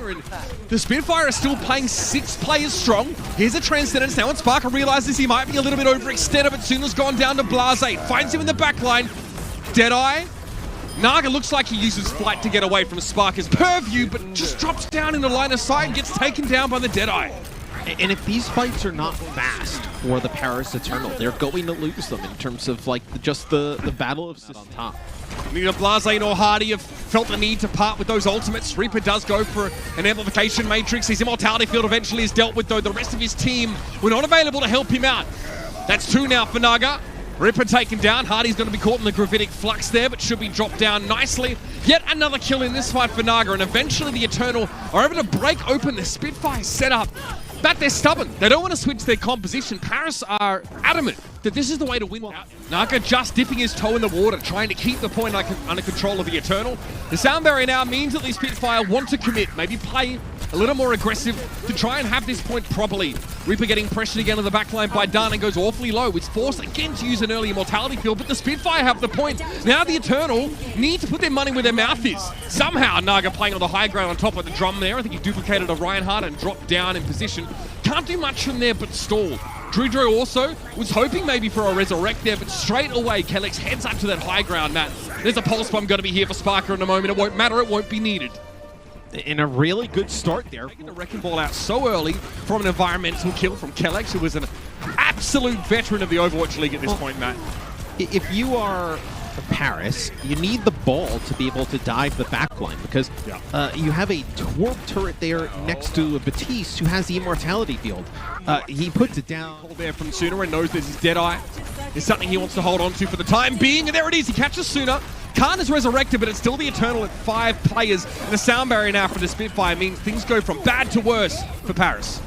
here, and the Spitfire are still playing 6 players strong. Here's a Transcendence now, and Sparker realizes he might be a little bit overextended, but Suna's gone down to Blase, finds him in the back line. Deadeye. Naga looks like he uses flight to get away from Sparker's purview, but just drops down in the line of sight and gets taken down by the Deadeye. And if these fights are not fast for the Paris Eternal, they're going to lose them in terms of like just the battle of on top. Neither Blase nor Hardy have felt the need to part with those ultimates. Reaper does go for an amplification matrix. His immortality field eventually is dealt with, though the rest of his team were not available to help him out. That's 2 now for Naga. Ripper taken down. Hardy's going to be caught in the gravitic flux there, but should be dropped down nicely. Yet another kill in this fight for Naga, and eventually the Eternal are able to break open the Spitfire setup. But they're stubborn. They don't want to switch their composition. Paris are adamant that this is the way to win. Naga just dipping his toe in the water, trying to keep the point under control of the Eternal. The sound barrier now means that the Spitfire want to commit, maybe play a little more aggressive to try and have this point properly. Reaper getting pressured again on the backline by Dunn and goes awfully low. It's forced again to use an early immortality field, but the Spitfire have the point. Now the Eternal need to put their money where their mouth is. Somehow Naga playing on the high ground on top of the drum there. I think he duplicated a Reinhardt and dropped down in position. Can't do much from there but stall. Drudro also was hoping maybe for a resurrect there, but straight away Kellex heads up to that high ground, Matt. There's a pulse bomb going to be here for Sparker in a moment. It won't matter, it won't be needed. In a really good start there. Taking the wrecking ball out so early from an environmental kill from Kellex, who was an absolute veteran of the Overwatch League at this point, Matt. If you are Paris, you need the ball to be able to dive the backline, because you have a Torp turret there next to a Batiste who has the immortality field. He puts it down. Call there from Suna and knows there's his Deadeye. It's something he wants to hold on to for the time being, and there it is. He catches Suna. Khan is resurrected, but it's still the Eternal at 5 players, and the sound barrier now for the Spitfire means things go from bad to worse for Paris.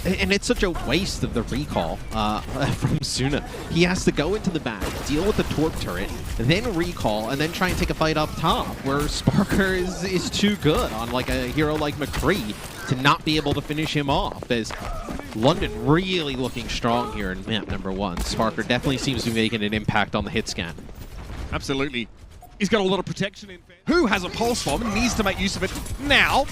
And it's such a waste of the recall from Suna. He has to go into the back, deal with the Torp turret, then recall, and then try and take a fight up top, where Sparker is too good on like a hero like McCree to not be able to finish him off, as London really looking strong here in map number 1. Sparker definitely seems to be making an impact on the hit scan. Absolutely. He's got a lot of protection in. Who has a pulse bomb and needs to make use of it now?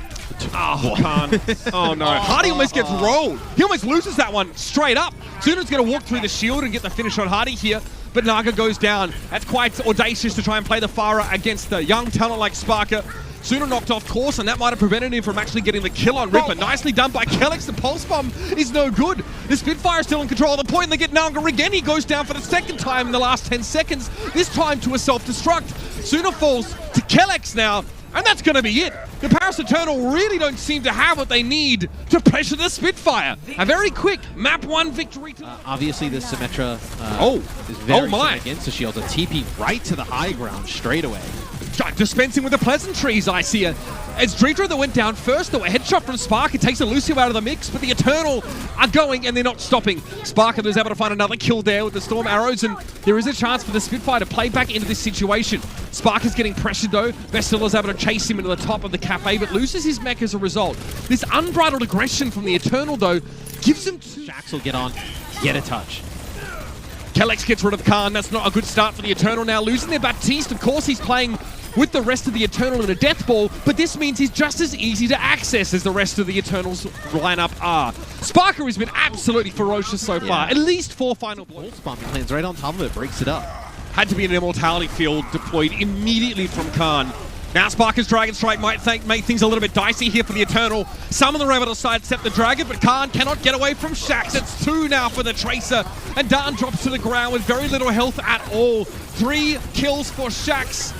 Oh, can't. Oh no. Hardy almost gets rolled. He almost loses that one straight up. Suna's going to walk through the shield and get the finish on Hardy here, but Naga goes down. That's quite audacious to try and play the Farah against the young talent like Sparker. Suna knocked off course, and that might have prevented him from actually getting the kill on Ripper. Nicely done by Kellex. The pulse bomb is no good. The Spitfire is still in control of the point, and they get Naga again. He goes down for the second time in the last 10 seconds, this time to a self-destruct. Suna falls to Kellex now, and that's going to be it. The Paris Eternal really don't seem to have what they need to pressure the Spitfire. A very quick map 1 victory. Obviously, the Symmetra is very strong against the shield. A TP right to the high ground straight away. Dispensing with the pleasantries, I see it. It's Drudro that went down first, though. A headshot from Spark. It takes a Lucio out of the mix, but the Eternal are going, and they're not stopping. Sparker is able to find another kill there with the Storm Arrows, and there is a chance for the Spitfire to play back into this situation. Spark is getting pressured, though. Vestil is able to chase him into the top of the cafe, but loses his mech as a result. This unbridled aggression from the Eternal, though, gives him... Shax will get on, get a touch. Kellex gets rid of Khan. That's not a good start for the Eternal now. Losing their Baptiste, of course, he's playing with the rest of the Eternal in a death ball, but this means he's just as easy to access as the rest of the Eternals lineup are. Sparker has been absolutely ferocious so far. At least 4 final blows. Bomb lands right on top of it, breaks it up. Had to be an immortality field deployed immediately from Khan. Now Sparker's Dragon Strike might make things a little bit dicey here for the Eternal. Some of them are able to sidestep the Dragon, but Khan cannot get away from Shax. It's 2 now for the Tracer, and Dan drops to the ground with very little health at all. 3 kills for Shax.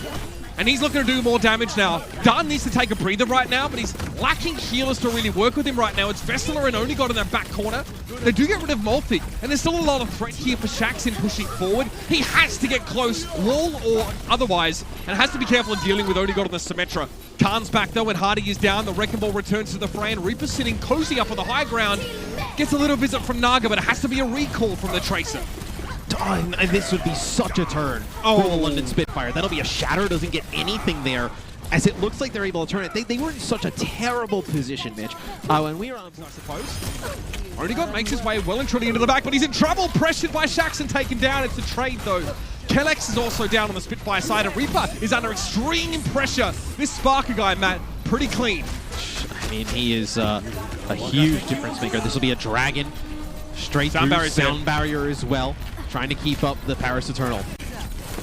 And he's looking to do more damage now. Dunn needs to take a breather right now, but he's lacking healers to really work with him right now. It's Vessler and only got in that back corner. They do get rid of Molfig, and there's still a lot of threat here for Shax in pushing forward. He has to get close, wall or otherwise, and has to be careful in dealing with only got on the Symmetra. Khan's back though, and Hardy is down. The Wrecking Ball returns to the fray, and Reaper sitting cozy up on the high ground. Gets a little visit from Naga, but it has to be a recall from the Tracer. And this would be such a turn for the London Spitfire. That'll be a shatter, doesn't get anything there, as it looks like they're able to turn it. They were in such a terrible position, Mitch. When we were on, I suppose. Already makes his way well and truly into the back, but he's in trouble, pressured by Shax and taken down. It's a trade though. Kellex is also down on the Spitfire side, and Reaper is under extreme pressure. This Sparker guy, Matt, pretty clean. mean, he is a huge difference maker. This will be a dragon straight through sound barrier as well, trying to keep up the Paris Eternal.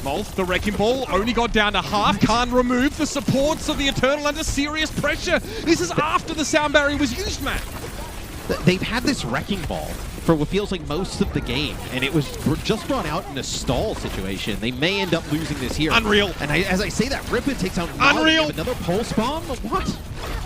Molf, the Wrecking Ball, only got down to half. Can't remove the support, so the Eternal under serious pressure. This is after the sound barrier was used, man. They've had this Wrecking Ball for what feels like most of the game, and it was just brought out in a stall situation. They may end up losing this here. Unreal. And as I say that, Ripper takes out Unreal. Another pulse bomb? What?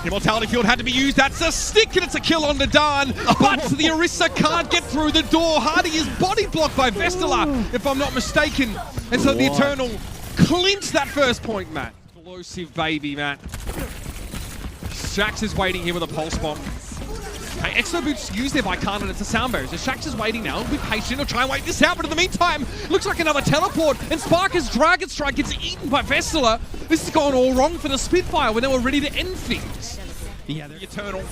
Immortality Field had to be used. That's a stick, and it's a kill on the Dan. But the Orisa can't get through the door. Hardy is body blocked by Vestala, if I'm not mistaken. And so the Eternal clinch that first point, Matt. Explosive baby, Matt. Shax is waiting here with a pulse bomb. Okay, Exo Boots used there by Khan, and it's a sound barrier. So Shax is waiting now. Be patient. He'll try and wait this out. But in the meantime, looks like another teleport. And Sparker's Dragon Strike gets eaten by Vestala. This has gone all wrong for the Spitfire when they were ready to end things. Yeah, the Eternal.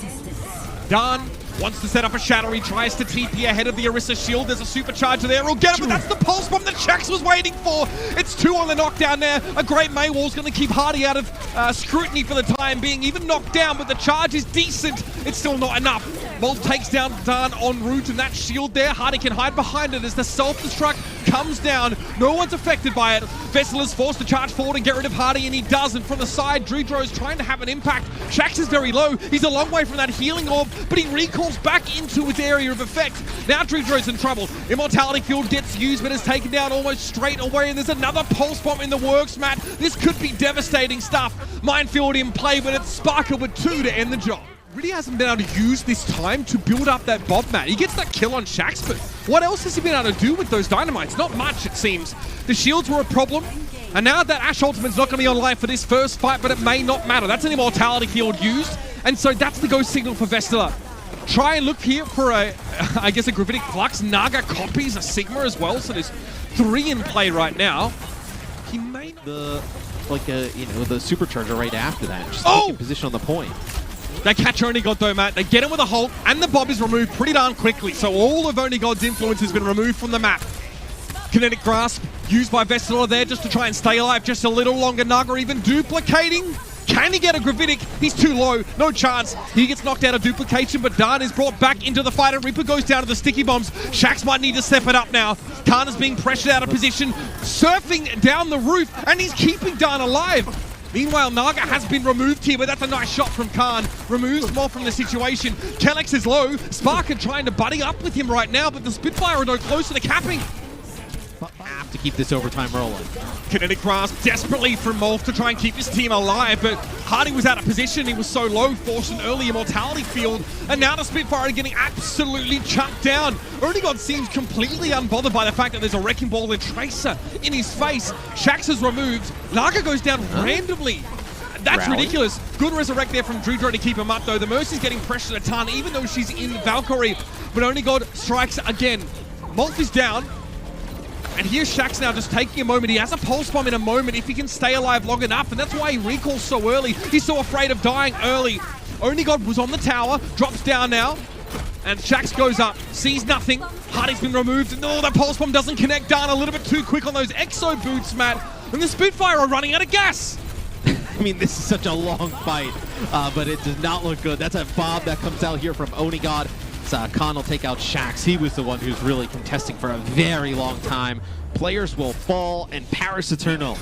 Dan wants to set up a shadow. He tries to TP ahead of the Orisa shield. There's a supercharger there. He'll get it, but that's the pulse bomb that Shax was waiting for. It's 2 on the knockdown there. A great Maywall's going to keep Hardy out of scrutiny for the time being. Even knocked down, but the charge is decent. It's still not enough. Molf takes down Dan en route, and that shield there, Hardy can hide behind it as the self-destruct comes down. No one's affected by it. Vessel is forced to charge forward and get rid of Hardy, and he does. And from the side, Drudro is trying to have an impact. Shax is very low. He's a long way from that healing orb, but he recalls back into its area of effect. Now Drudro's in trouble. Immortality Field gets used, but is taken down almost straight away, and there's another pulse bomb in the works, Matt. This could be devastating stuff. Minefield in play, but it's Sparker with 2 to end the job. Really hasn't been able to use this time to build up that Bob, Matt. He gets that kill on Shax, but what else has he been able to do with those dynamites? Not much, it seems. The shields were a problem, and now that Ashe Ultimate's not going to be online for this first fight, but it may not matter. That's an Immortality Field used, and so that's the go signal for Vestala. Try and look here for I guess a Gravitic Flux. Naga copies a Sigma as well, so there's 3 in play right now. He may not... the supercharger right after that. Just taking position on the point. They catch Only God though, Matt. They get him with a Hulk, and the Bob is removed pretty darn quickly. So all of Only God's influence has been removed from the map. Kinetic Grasp used by Vestala there just to try and stay alive just a little longer. Naga even duplicating. Can he get a Gravitic? He's too low. No chance. He gets knocked out of duplication, but Dan is brought back into the fight, and Reaper goes down to the sticky bombs. Shax might need to step it up now. Khan is being pressured out of position, surfing down the roof, and he's keeping Dan alive. Meanwhile, Naga has been removed here, but that's a nice shot from Khan. Removes more from the situation. Kellex is low. Sparker trying to buddy up with him right now, but the Spitfire are no closer to capping. Have to keep this overtime rolling. Kinetic Grasp desperately from Molf to try and keep his team alive, but Hardy was out of position. He was so low, forced an early Immortality Field, and now the Spitfire are getting absolutely chucked down. Only God seems completely unbothered by the fact that there's a Wrecking Ball and Tracer in his face. Shax is removed. Naga goes down randomly. That's ridiculous. Good resurrect there from Drudro to keep him up, though. The Mercy's getting pressured a ton, even though she's in Valkyrie, but Only God strikes again. Molf is down. And here's Shax now just taking a moment. He has a pulse bomb in a moment if he can stay alive long enough, and that's why he recalls so early. He's so afraid of dying early. Only God was on the tower, drops down now, and Shax goes up, sees nothing. Hardy's been removed, and that pulse bomb doesn't connect down a little bit too quick on those Exo Boots, Matt. And the Spitfire are running out of gas. I mean, this is such a long fight, but it does not look good. That's a Bob that comes out here from Onigod. Khan will take out Shax. He was the one who's really contesting for a very long time. Players will fall, and Paris Eternal,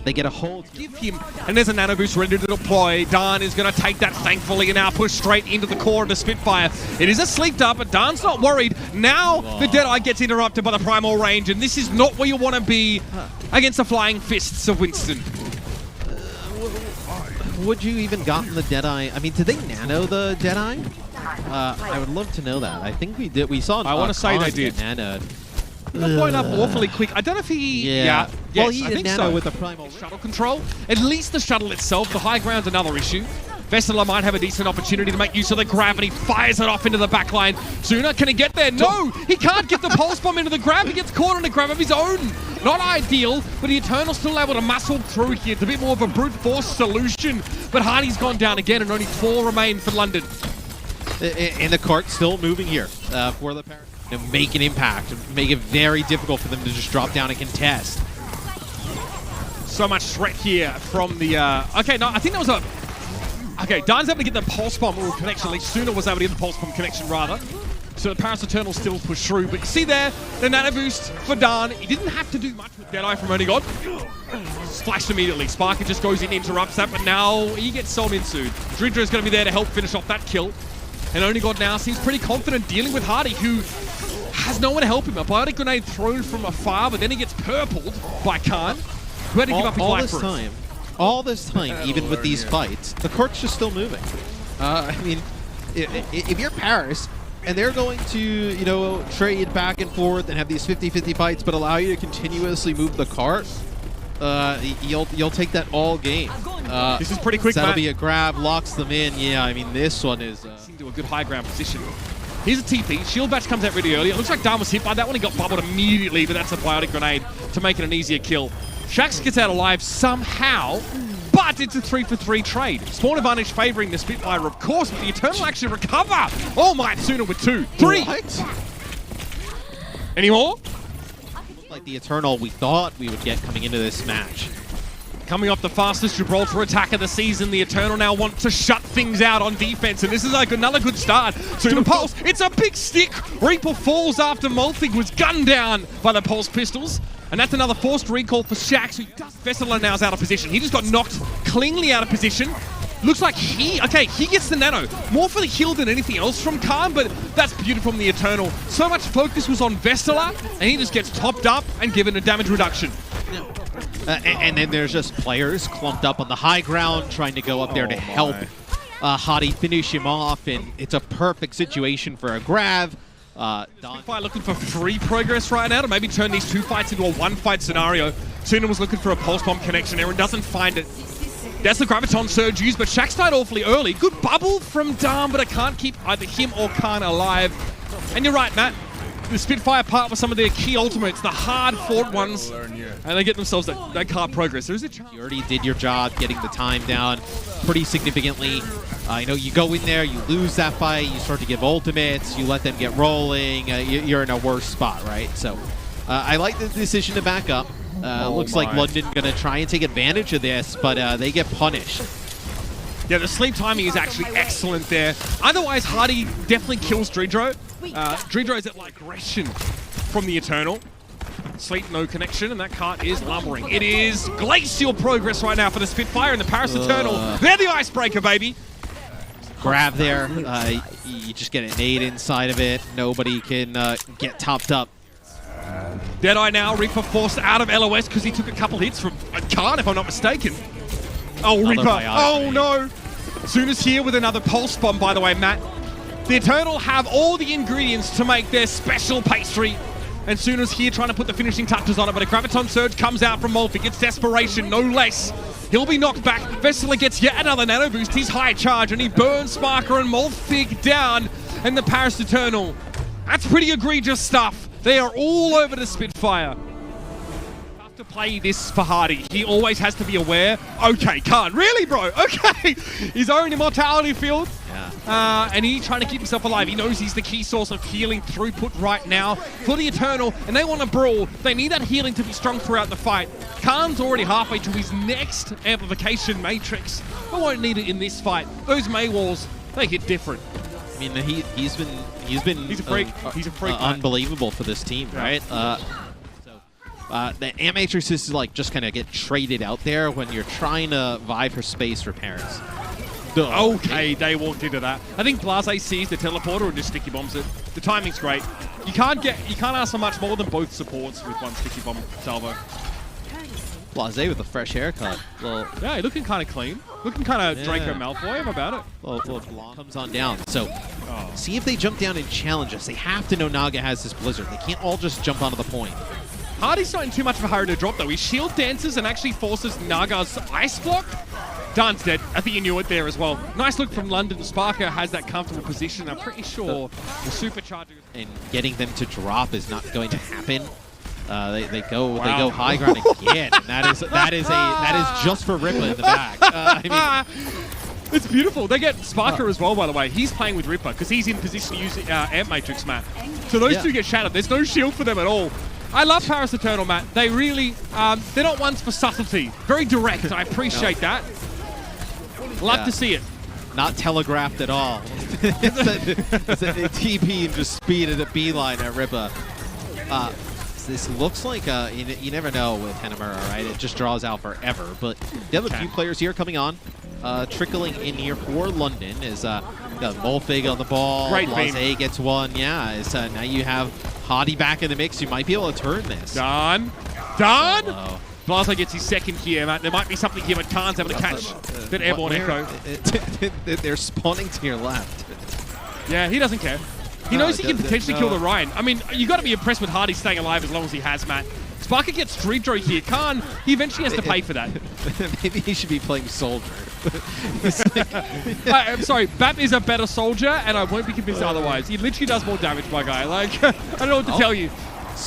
they get a hold. Give him, and there's a nano boost ready to deploy. Dan is going to take that, thankfully, and now push straight into the core of the Spitfire. It is a sleep dart, but Dan's not worried. Now the Deadeye gets interrupted by the Primal Range, and this is not where you want to be against the Flying Fists of Winston. Would you even gotten the Deadeye? I mean, did they nano the Deadeye? I would love to know that. I think we did. We saw. I want to say they did. Nanoed. Going up awfully quick. I don't know if he... Yeah. Well, he did nano with the primal shuttle control. At least the shuttle itself. The high ground's another issue. Vestala might have a decent opportunity to make use of the gravity. Fires it off into the backline. Sooner, can he get there? No! He can't get the pulse bomb into the grab. He gets caught on a grab of his own. Not ideal, but the Eternal's still able to muscle through here. It's a bit more of a brute force solution. But Hardy's gone down again, and only 4 remain for London. And the cart still moving here for the Paris. Make an impact, make it very difficult for them to just drop down and contest. So much threat here from the... okay, no, I think that was a... Okay, Dan's able to get the pulse bomb or connection, at least Suna was able to get the pulse bomb connection rather. So the Paris Eternal still push through, but you see there, the nano boost for Dan. He didn't have to do much with Deadeye from Only God. Splashed immediately. Sparker just goes in, interrupts that, but now he gets sold into. Dridra is going to be there to help finish off that kill. And Only God now seems pretty confident dealing with Hardy, who has no one to help him. A biotic grenade thrown from afar, but then he gets purpled by Khan, who had to give up his life for it. All this time, even with these fights, the court's just still moving. I mean, if you're Paris, and they're going to, you know, trade back and forth and have these 50-50 fights, but allow you to continuously move the cart, you'll take that all game. This is pretty quick, That'll Matt. be a grab, locks them in. Yeah, I mean, this one is... into a good high ground position. Here's a TP. Shield batch comes out really early. It looks like Dan was hit by that one. He got bubbled immediately, but that's a biotic grenade to make it an easier kill. Shax gets out alive somehow, but it's a 3-for-3 trade. Spawn advantage favoring the Spitfire, of course, but the Eternal actually recover. Oh my, Suna with 2. 3. What? Any more? Like the Eternal we thought we would get coming into this match. Coming off the fastest Gibraltar attack of the season, the Eternal now want to shut things out on defense, and this is like another good start. Suna Pulse, it's a big stick. Reaper falls after Molfig was gunned down by the Pulse pistols. And that's another forced recall for Shax, who does. Vessela now's out of position. He just got knocked cleanly out of position. Looks like he gets the nano. More for the heal than anything else from Khan, but that's beautiful from the Eternal. So much focus was on Vessela, and he just gets topped up and given a damage reduction. And then there's just players clumped up on the high ground trying to go up there to help Hadi finish him off, and it's a perfect situation for a grab. Spitfire looking for free progress right now to maybe turn these 2 fights into a 1-fight scenario. Suna was looking for a pulse bomb connection. Aaron doesn't find it. That's the Graviton Surge used, but Shax died awfully early. Good bubble from Dan, but it can't keep either him or Khan alive. And you're right, Matt. The Spitfire part with some of their key ultimates, the hard-fought ones, and they get themselves that card progress. There is a chance. You already did your job getting the time down pretty significantly. You know, you go in there, you lose that fight, you start to give ultimates, you let them get rolling, you're in a worse spot, right? So I like the decision to back up. Looks like London going to try and take advantage of this, but they get punished. Yeah, the sleep timing is actually excellent there. Otherwise, Hardy definitely kills Dridro. Dridro is at like aggression from the Eternal. Sleep, no connection, and that cart is lumbering. It is glacial progress right now for the Spitfire and the Paris Eternal. They're the icebreaker, baby. Grab there. You just get an 8 inside of it. Nobody can get topped up. Deadeye now, Reaper forced out of LOS because he took a couple hits from Khan, if I'm not mistaken. Oh, Reaper. Oh, no. Suna's here with another pulse bomb, by the way, Matt. The Eternal have all the ingredients to make their special pastry. And Suna's here trying to put the finishing touches on it, but a Graviton Surge comes out from Molfig. It's desperation, no less. He'll be knocked back. Vessela gets yet another nano boost. He's high charge, and he burns Sparker and Molfig down. And the Paris Eternal. That's pretty egregious stuff. They are all over the Spitfire. To play this for Hardy, he always has to be aware. Okay, Khan, really, bro? Okay, his own immortality field, and he's trying to keep himself alive. He knows he's the key source of healing throughput right now for the Eternal, and they want to brawl. They need that healing to be strong throughout the fight. Khan's already halfway to his next amplification matrix, but won't need it in this fight. Those May walls, they hit different. I mean, he's a freak. He's a freak. Unbelievable for this team, right? The Amp Matrices like just kind of get traded out there when you're trying to vie for space for Paris. Okay, they walked into that. I think Blase sees the teleporter and just sticky bombs it. The timing's great. You can't ask for much more than both supports with one sticky bomb salvo. Blase with a fresh haircut. Yeah, looking kind of clean. Looking kind of Draco Malfoy. How about it? Little blonde comes on down. So see if they jump down and challenge us. They have to know Naga has this Blizzard. They can't all just jump onto the point. Hardy's not in too much of a hurry to drop, though. He shield dances and actually forces Naga's ice block. Dan's dead. I think you knew it there as well. Nice look from London. Sparker has that comfortable position. I'm pretty sure the supercharger... And getting them to drop is not going to happen. They go high ground again. And that is just for Rippa in the back. I mean, it's beautiful. They get Sparker as well, by the way. He's playing with Ripper because he's in position to use Amp Matrix, Matt. So those two get shattered. There's no shield for them at all. I love Paris Eternal, Matt. They really, they're not ones for subtlety. Very direct. I appreciate that. Love to see it. not telegraphed at all. It's a TP and just speeded a beeline at Ripa. This looks like, you never know with Hanamura, right? It just draws out forever. But you have a few players here coming on. Trickling in here for London is got Molfig on the ball. Great Blase gets one. Yeah, now you have Hadi back in the mix. You might be able to turn this. Done. Blase gets his second here, Matt. There might be something here, but Khan's able to catch that airborne echo. They're spawning to your left. Yeah, he doesn't care. He knows he can potentially kill the Ryan. I mean, you got to be impressed with Hardy staying alive as long as he has, Matt. Sparker gets street draw here. Khan, he eventually has to pay for that. Maybe he should be playing Soldier. I'm sorry, Bap is a better soldier, and I won't be convinced otherwise. He literally does more damage, my guy. Like, I don't know what to tell you.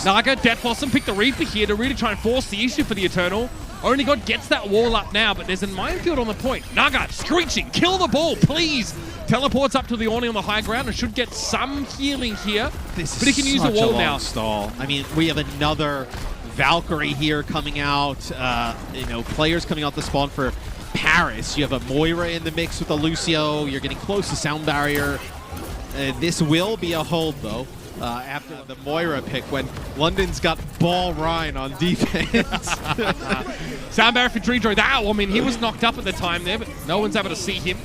Naga, Death Blossom pick the Reaper here to really try and force the issue for the Eternal. Only God gets that wall up now, but there's a minefield on the point. Naga, screeching, kill the ball, please. Teleports up to the awning on the high ground and should get some healing here. But he can use the wall now. Stall. I mean, we have another Valkyrie here coming out. Players coming out the spawn for Paris. You have a Moira in the mix with a Lucio. You're getting close to Sound Barrier. This will be a hold, though. After the Moira pick, when London's got Ball Ryan on defense. Sound Barrier for Dreedro. I mean, he was knocked up at the time there, but no one's able to see him.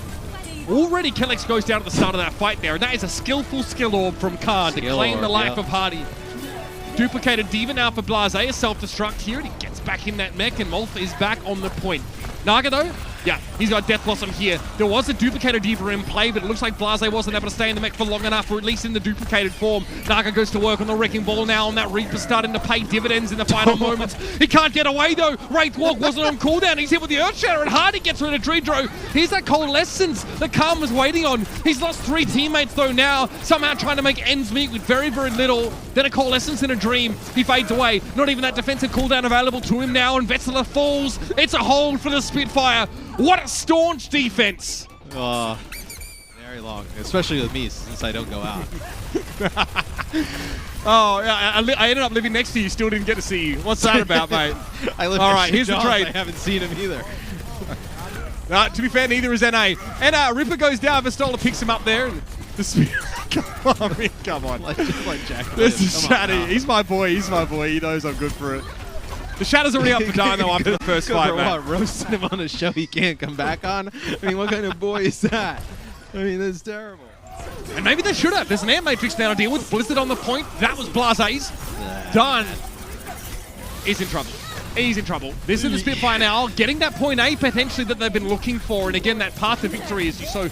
Already Kellex goes down at the start of that fight there, and that is a skillful skill orb from Khan to claim the life of Hardy. Duplicated Diva now for Blase, a self-destruct here, and he gets back in that mech, and Molf is back on the point. Naga, though, yeah, he's got Death Blossom here. There was a duplicated Diva in play, but it looks like Blase wasn't able to stay in the mech for long enough, or at least in the duplicated form. Naga goes to work on the Wrecking Ball now, and that Reaper starting to pay dividends in the final moments. He can't get away, though. Wraithwalk wasn't on cooldown. He's hit with the Earthshatter, and Hardy gets rid of Dreedro. Here's that coalescence that Khan was waiting on. He's lost 3 teammates, though, now, somehow trying to make ends meet with very, very little. Then a coalescence in a dream. He fades away. Not even that defensive cooldown available to him now, and Vetsela falls. It's a hold for the Spitfire. What a staunch defense! Very long, especially with me since I don't go out. I ended up living next to you, still didn't get to see you. What's that about, mate? I live all right, here's the trade. I haven't seen him either. To be fair, neither is NA. Ripper goes down, Vistola picks him up there. And come on. This is Shatty. He's my boy, He knows I'm good for it. The Shadow's already up for dying, though, after the first fight, man. Roasting him on a show he can't come back on? I mean, what kind of boy is that? I mean, that's terrible. And maybe they should have. There's an Air Matrix now to deal with. Blizzard on the point. That was Blase's. Done. He's in trouble. He's in trouble. This is the Spitfire now, getting that point A potentially that they've been looking for. And again, that path to victory is so,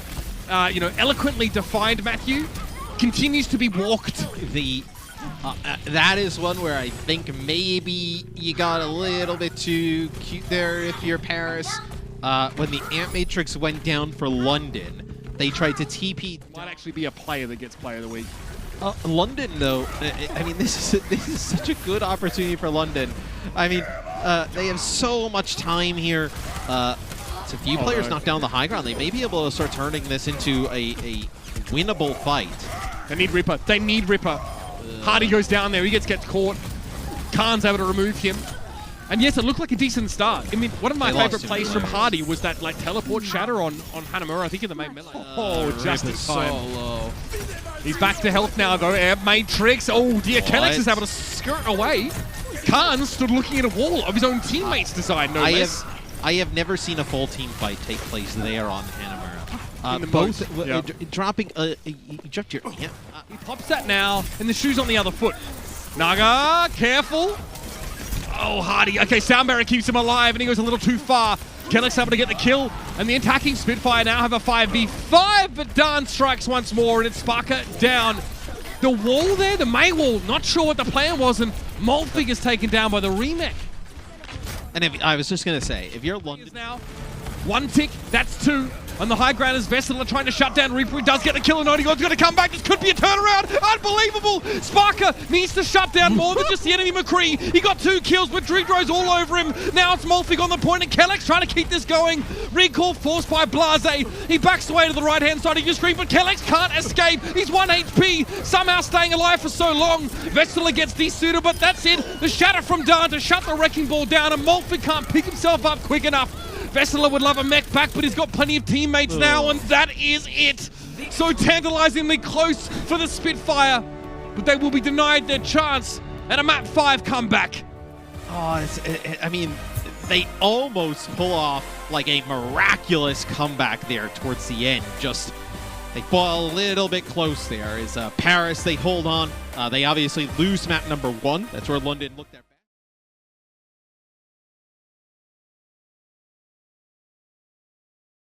eloquently defined, Matthew, continues to be walked. That is one where I think maybe you got a little bit too cute there if you're Paris. When the Ant Matrix went down for London, they tried to TP. Might actually be a player that gets Player of the Week. London, though, I mean, this is such a good opportunity for London. I mean, they have so much time here. It's a few players knocked down the high ground. They may be able to start turning this into a winnable fight. They need Ripper. They need Ripper. Hardy goes down there. He gets caught. Khan's able to remove him. And yes, it looked like a decent start. I mean, one of my favorite plays from Hardy was that teleport shatter on Hanamura, I think in the main melee. Just in time. So low. He's back to health now, though. Air Matrix. Oh, dear. Kellex is able to skirt away. Khan stood looking at a wall of his own teammates' design, no less. I have never seen a full team fight take place there on Hanamura. Dropping. You dropped your. Yeah. He pops that now, and the shoe's on the other foot. Naga, careful. Oh, Hardy. Okay, Sound Barrier keeps him alive, and he goes a little too far. Kellex able to get the kill, and the attacking Spitfire now have a 5v5, but Dan strikes once more, and it's Sparker down. The wall there, the May wall, not sure what the plan was, and Molfig is taken down by the remake. And I was just going to say, if you're London now, 1 tick, that's 2. On the high ground is Vessel trying to shut down Reaper. He does get the kill, and Odigon's going to come back. This could be a turnaround. Unbelievable. Sparker needs to shut down more than just the enemy McCree. He got 2 kills, but Dreedro's all over him. Now it's Molfig on the point, and Kellex trying to keep this going. Recall forced by Blase. He backs away to the right-hand side of your screen, but Kellex can't escape. He's 1 HP, somehow staying alive for so long. Vessel gets desuited, but that's it. The shatter from Dan to shut the Wrecking Ball down, and Molfig can't pick himself up quick enough. Vessela would love a mech back, but he's got plenty of teammates now, and that is it. So tantalizingly close for the Spitfire, but they will be denied their chance at a map 5 comeback. Oh, I mean, they almost pull off like a miraculous comeback there towards the end. Just they fall a little bit close there. Is Paris, they hold on. They obviously lose map number 1. That's where London looked at.